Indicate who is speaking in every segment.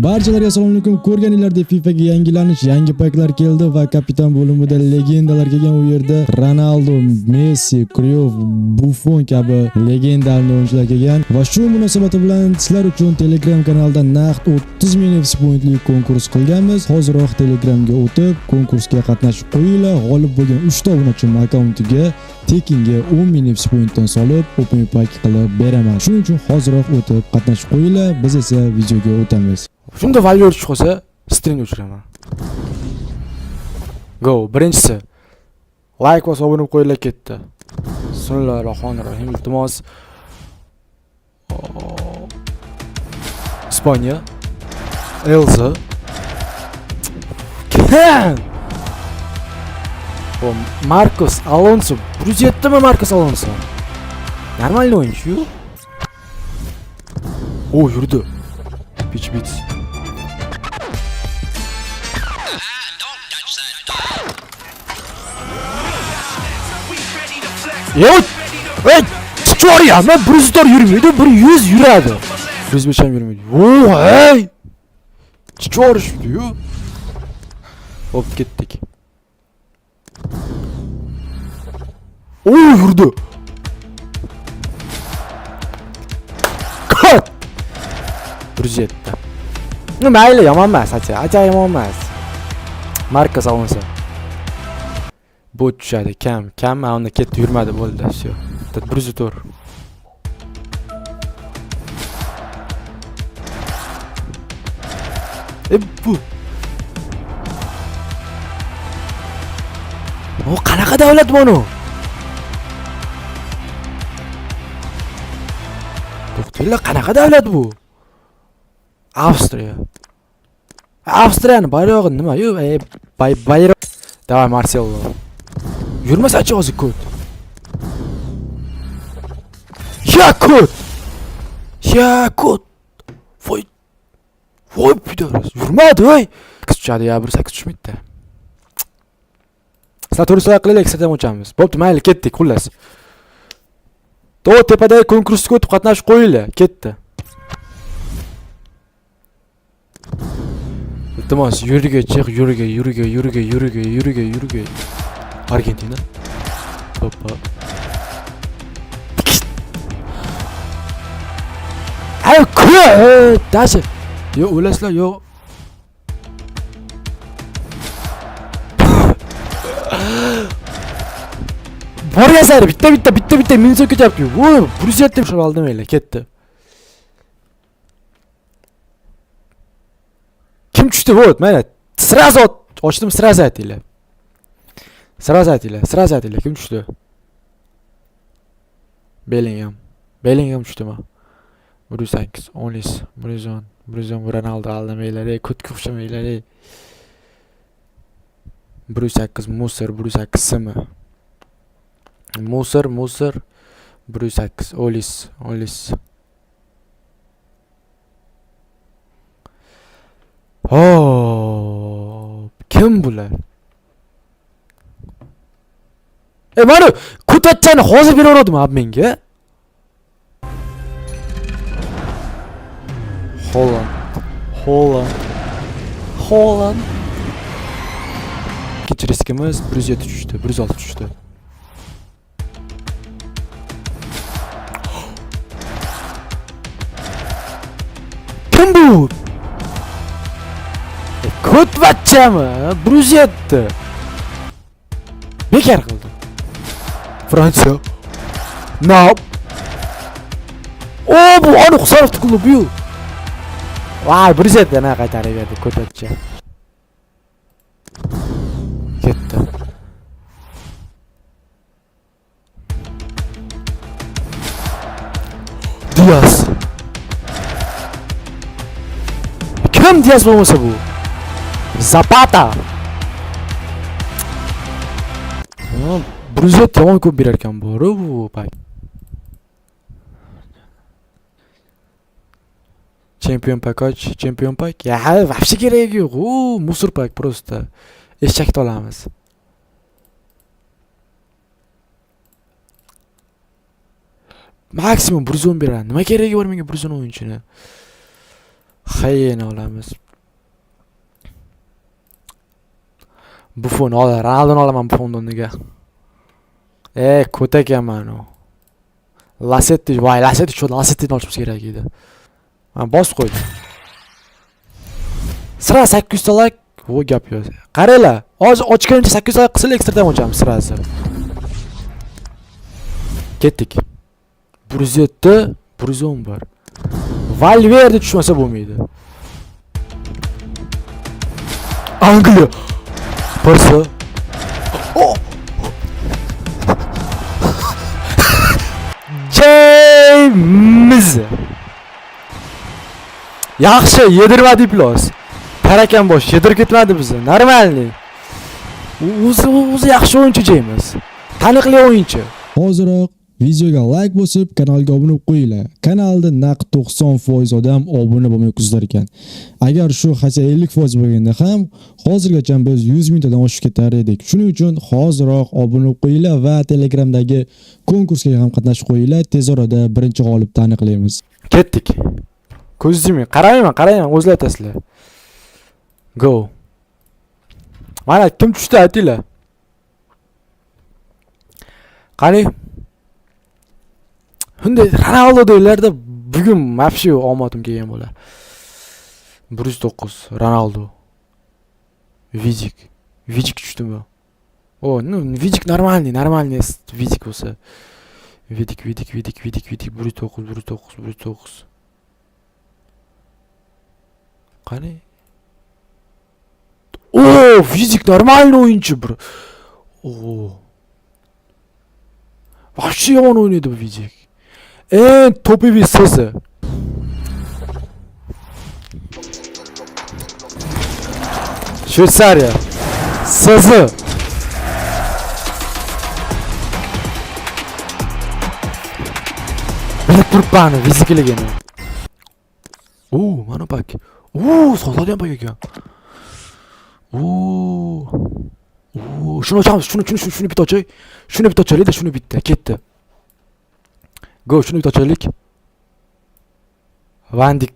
Speaker 1: Barchalarga assalomu alaykum. Ko'rganinglardek FIFAga yangilanish, yangi paklar keldi va kapitan bo'limida legendalar kelgan. U yerda Ronaldo, Messi, Kroos, Buffon kabi legendali o'yinchilar kelgan va shu munosabati bilan sizlar uchun Telegram kanalida naqd 30 ming FC pointli konkurs qilganmiz. Hozirroq Telegramga o'tib, konkursga qatnashib qo'yinglar. G'olib bo'lgan 3 ta o'yinchim akkauntiga tekinga 10 ming FC pointdan solib, open pack qilib beraman. Shuning uchun hozirroq o'tib qatnashib qo'yinglar. Biz esa videoga o'tamiz.
Speaker 2: Shunda valyor chiqsa, string o'chiraman. Go, birinchisi. Like va obuna bo'lib qo'yinglar ketdi. Bismillahirrohmanirrohim. Iltimos. Ispaniya. Elsa. Kim? O Marcos Alonso. Brujetdimi Marcos Alonso? Normalniy o'yinchi. O yurdi. Pitch. Yo'q! Ey, chiqor ya, men Bruztor yurmaydi, 100 yuradi. 105 ham yurmaydi. Voy, ey! Chiqorishdi-yu. Hop ketdik. O yurdi. Kat! Bruzetta. Mayli, yomon emas, acha yomon emas. Marcos Alonso. Bu tushadi, kam, unda ketdi, yurmadi, bo'ldi, всё. Bruzitor. Bu. O qanaqa davlat buni? To'xtanglar, qanaqa davlat bu? Avstriya. Avstriyani bayrog'i nima? Yo'q, bayroq. Davay Marcelo. Yurmasachi hozir kod. Ya kod. Voy pidoras. Yurmadi, voy. Qiz tushadi ya, 1.8 tushmaydi. Sizlar to'g'ri qilaylik, ekstradan o'chamiz. Bo'pti, mayli, ketdik, xullas. Tepadagi konkursga o'tib qatnashib qo'yinglar, ketdi. Iltimos, yuriga chiq, yuriga. Argentina. Hoppa. Ay, dashi. Yo, o'lasizlar, yo. Bor yazar, bitta minus ketyapti. Voy, Bruzet deb shuni oldim mayli, ketdi. Kim tushdi, vot, mayli. Sразу ochdim, sразу aytinglar. Sразу aytinglar, kim tushdi? Bellingham tushdimi? 108, Olis, Bruzon, Ronaldo aldamaylar, kutga o'xshamaylar. 108 Musor, 108 simi. Musor, 108 Olis. Oh, kim bular? Mana ko'tatchani hozir beraverdim ab menga. Holland. Ikkinchi riskimiz 107 tushdi, 106 tushdi. Kim bu? Ko'tatchami? Bruzetdi. Bekar qildim. Fransiya. No. O bu aniq sarf klub bu. Vay, Bruzetdan qaytarib berdi ko'tatchi. Ketdi. Diaz. Kim Diaz bo'lmasa bu? Zapata. Bruzet yomon ko'p berar ekan bu pay. Champion pack. Ya, вообще keragi yo'q. U musor pack просто. Eshakda olamiz. Maksimum Bruzon beradi. Nima keragi bor menga Bruzon o'yinchini? Xayeni olamiz. Buffon olar. Ronaldoni olaman Buffondan nega. Ko'ta ekanman u. Lasetti, voy Lasetti cho'da Lasettini olishimiz kerak edi. Men bosib qo'ydim. Sira 800 ta like, o gap yo'q. Qaranglar, hozir ochgancha 800 ta like qilsa ekstradan ochamiz sirasi. Ketdik. Bruzetda, Bruzon bor. Valverde tushmasa bo'lmaydi. Angliya. Barsa. Oh! James. Yaxshi, yedirmadi plos. Tarakan bosh, yedirib ketmadi bizni. Normalniy. O'zi yaxshi o'yinchi James. Taniqli o'yinchi.
Speaker 1: Hoziroq videoga like bosib, kanalga obuna bo'lib qo'yinglar. Kanalda naq 90% odam obuna bo'lmay kuzlar ekan. Agar shu hacha 50% bo'lganda ham hozirgacha biz 100 mingtadan oshib ketar edik. Shuning uchun hoziroq obuna bo'lib qo'yinglar va Telegramdagi konkursga ham qatnashib qo'yinglar. Tez orada birinchi g'olibni aniqlaymiz.
Speaker 2: Ketdik. Ko'zimni qarayman, o'zlar aytasizlar. Go. Mana kim tushdi aytinglar. Qani? Hunday Ronaldo deylarda bugun mafshi omadim kelgan bo'lar. 109 Ronaldo. Vidik tushdimi? Vidik normalniy Vidik bo'lsa. Vidik 109. Qani? Vidik normalniy o'yinchi bir. Вообще yomon o'ynaydi bu Vidik. Eng topiy so'zi. Shveysariya. So'zi. Bilib turibman Vidikligini. Mana bak. Sozadi ham bak ekan. Shuni ochamiz, shuni bitta ochay. Shuni bitta ochaylik-da, shuni bitta ketdi. Go, shuni bitta ochaylik. Vandik.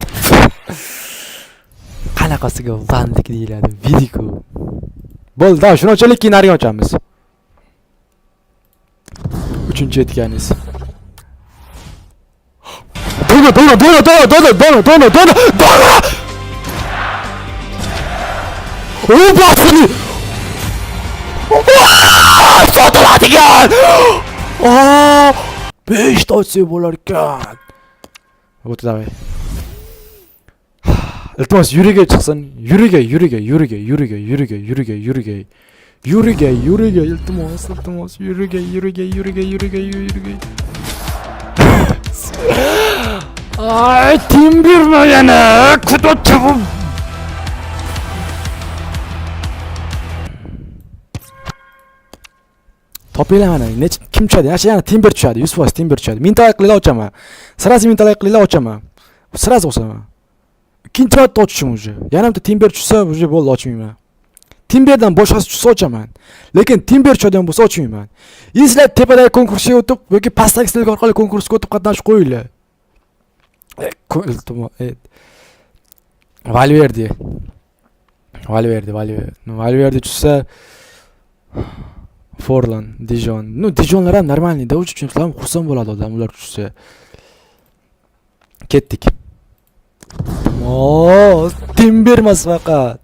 Speaker 2: Qanaqasiga Vandik deyiladi? Vidiko. Bo'ldi, shuni ochaylik, keyin nariga ochamiz. 3-chi etganiz. Dona! Basini! Sotiladigan! 5 ta ochsa bo'lar ekan. O'tdi davay. Iltimos yuriga chiqsin. Yuriga. Iltimos yuriga. Ay, tim berma yana. Kutotib. Topinglar mana, kim tushadi? Yaxshi yana Timber tushadi, 100% Timber tushadi. Mintalik qilinglar ochaman. Sirasi mintalik qilinglar ochaman. Sirasi o'saman. Ikkinchi marta ochishim uje. Yana bitta Timber tushsa, uje bo'ldi, ochmayman. Timberdan boshqasi tushsa ochaman. Lekin Timber tushadigan bo'lsa ochmayman. Sizlar tepadagi konkursga o'tib yoki pastdagi stilga orqali konkursga o'tib qatnashib qo'yinglar. Valverde tushsa Forlan, Dijon. Dijonlar ham normalniy-da, o'sha uchun ham xursand bo'ladi odam ular tushsa. Ketdik. Tim bermas faqat.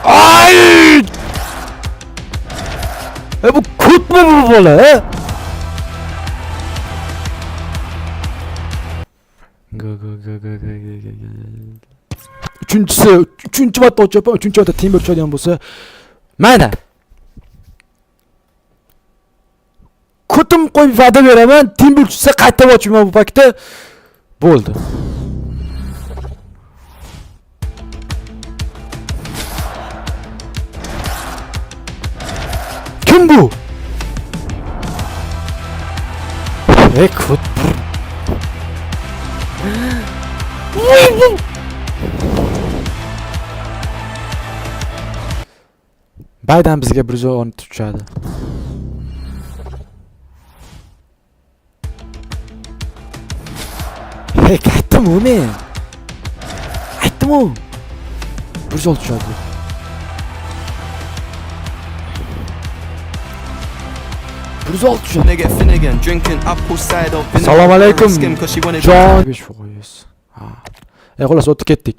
Speaker 2: Ay! Bu kutmi bu bola, ha? Go. Uchinchi marta ochyapman, uchinchi marta Timber tushadigan bo'lsa, mana kutum qo'yib va'da beraman, Timber tushsa qaytib ochmayman bu pakda. Bo'ldi. Kim bu? Kut. Baydan bizga 110 tushadi. Qaytdimi men? aytdim-ku. 106 tushadi.
Speaker 3: Nigga Finnegan drinking apple cider vinegar.
Speaker 2: Assalomu alaykum.
Speaker 3: Skim 'cause she wanted
Speaker 2: Jon 5%. Ha. Xullas o'tib ketdik.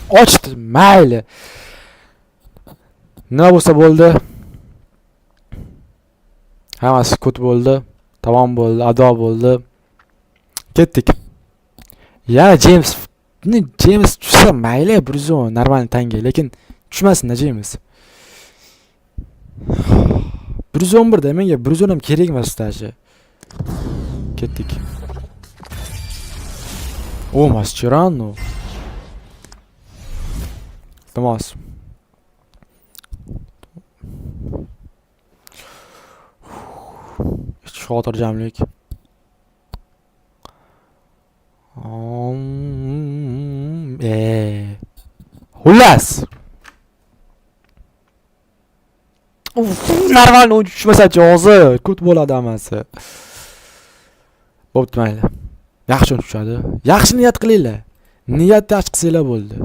Speaker 2: Ochdi, mayli. Nima bo'lsa bo'ldi. Hammasi kut bo'ldi. Tamom bo'ldi, ado bo'ldi. Ketdik. Ya James tushsa mayli, 110 normal tanga, lekin tushmasin-da James. 111 da menga 110 ham kerak emas staji. Ketdik. O, Mascherano. Iltimos. Xotirjamlik. Xullas. Normal tushmasa-chi hozir kut bo'ladi hammasi. Bo'pti mayli. Yaxshi tushadi. Yaxshi niyat qilinglar. Niyat yaxshi qilsanglar bo'ldi.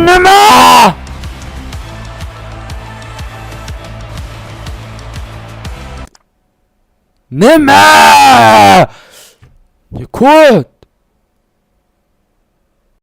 Speaker 2: Nima? Nima? Kut.